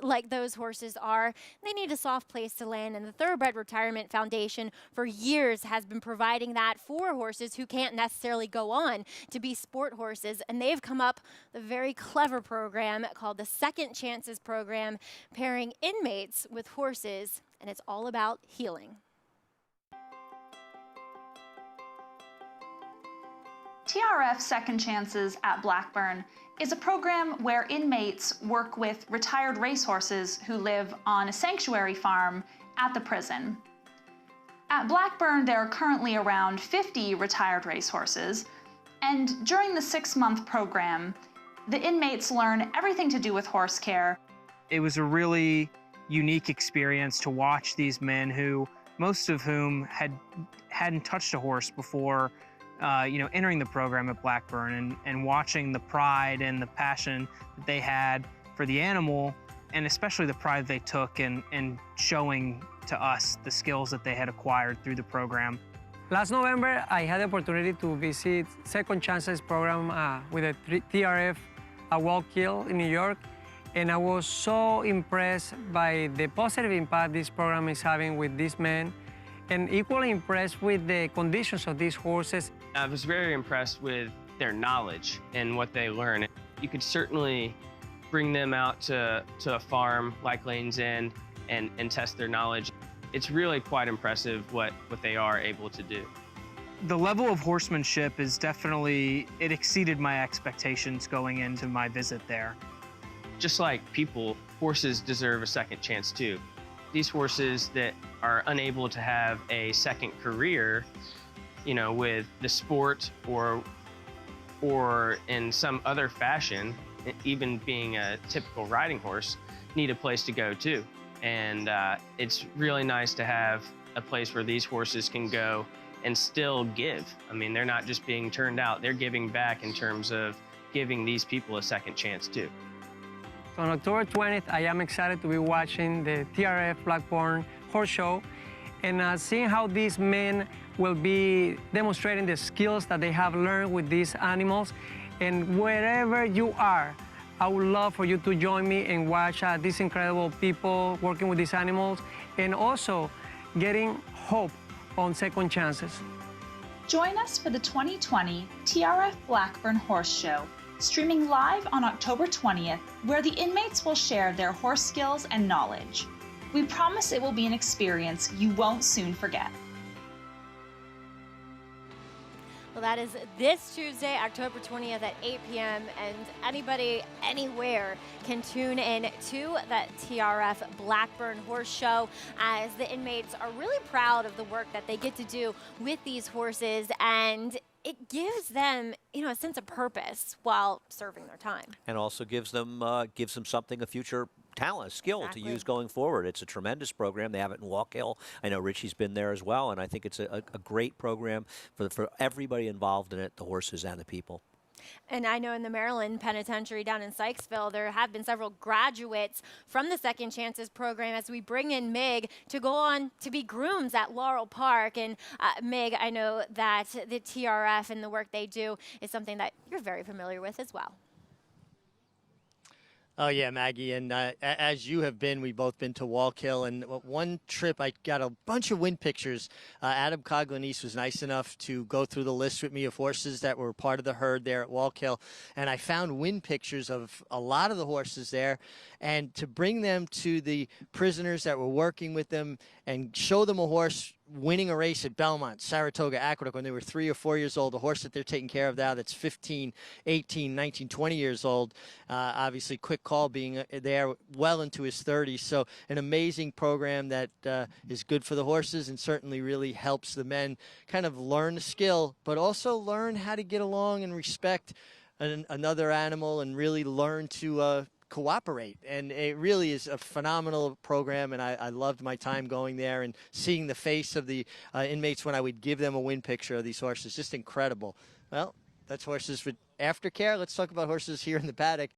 like those horses are. They need a soft place to land, and the Thoroughbred Retirement Foundation for years has been providing that for horses who can't necessarily go on to be sport horses, and they've come up with a very clever program called the Second Chances Program, pairing inmates with horses, and it's all about healing. TRF Second Chances at Blackburn is a program where inmates work with retired racehorses who live on a sanctuary farm at the prison. At Blackburn, there are currently around 50 retired racehorses, and during the 6-month program, the inmates learn everything to do with horse care. It was a really unique experience to watch these men who, most of whom hadn't touched a horse before entering the program at Blackburn, and watching the pride and the passion that they had for the animal, and especially the pride they took in showing to us the skills that they had acquired through the program. Last November, I had the opportunity to visit Second Chances program with the TRF at Wallkill in New York, and I was so impressed by the positive impact this program is having with these men, and equally impressed with the conditions of these horses. I was very impressed with their knowledge and what they learn. You could certainly bring them out to a farm like Lane's End and test their knowledge. It's really quite impressive what they are able to do. The level of horsemanship is definitely, it exceeded my expectations going into my visit there. Just like people, horses deserve a second chance too. These horses that are unable to have a second career, with the sport or in some other fashion, even being a typical riding horse, need a place to go too. And it's really nice to have a place where these horses can go and still give. I mean, they're not just being turned out, they're giving back in terms of giving these people a second chance too. On October 20th, I am excited to be watching the TRF Blackburn Horse Show and seeing how these men will be demonstrating the skills that they have learned with these animals. And wherever you are, I would love for you to join me and watch these incredible people working with these animals, and also getting hope on second chances. Join us for the 2020 TRF Blackburn Horse Show, streaming live on October 20th, where the inmates will share their horse skills and knowledge. We promise it will be an experience you won't soon forget. Well, that is this Tuesday, October 20th at 8 p.m. and anybody, anywhere can tune in to that TRF Blackburn Horse Show, as the inmates are really proud of the work that they get to do with these horses, and it gives them, a sense of purpose while serving their time. And also gives them something, a future talent, skill Exactly. to use going forward. It's a tremendous program. They have it in Wallkill. I know Richie's been there as well, and I think it's a great program for everybody involved in it, the horses and the people. And I know in the Maryland Penitentiary down in Sykesville, there have been several graduates from the Second Chances program as we bring in Mig to go on to be grooms at Laurel Park. And Mig, I know that the TRF and the work they do is something that you're very familiar with as well. Oh, yeah, Maggie, and as you have been, we've both been to Wallkill, and one trip I got a bunch of wind pictures. Adam Coglanice was nice enough to go through the list with me of horses that were part of the herd there at Wallkill, and I found wind pictures of a lot of the horses there, and to bring them to the prisoners that were working with them and show them a horse winning a race at Belmont, Saratoga, Aqueduct when they were 3 or 4 years old, a horse that they're taking care of now that's 15, 18, 19, 20 years old. Obviously, Quick Call being there well into his 30s. So an amazing program that is good for the horses and certainly really helps the men kind of learn the skill, but also learn how to get along and respect another animal and really learn to cooperate. And it really is a phenomenal program, and I loved my time going there and seeing the face of the inmates when I would give them a wind picture of these horses. Just incredible. Well, that's horses with aftercare. Let's talk about horses here in the paddock.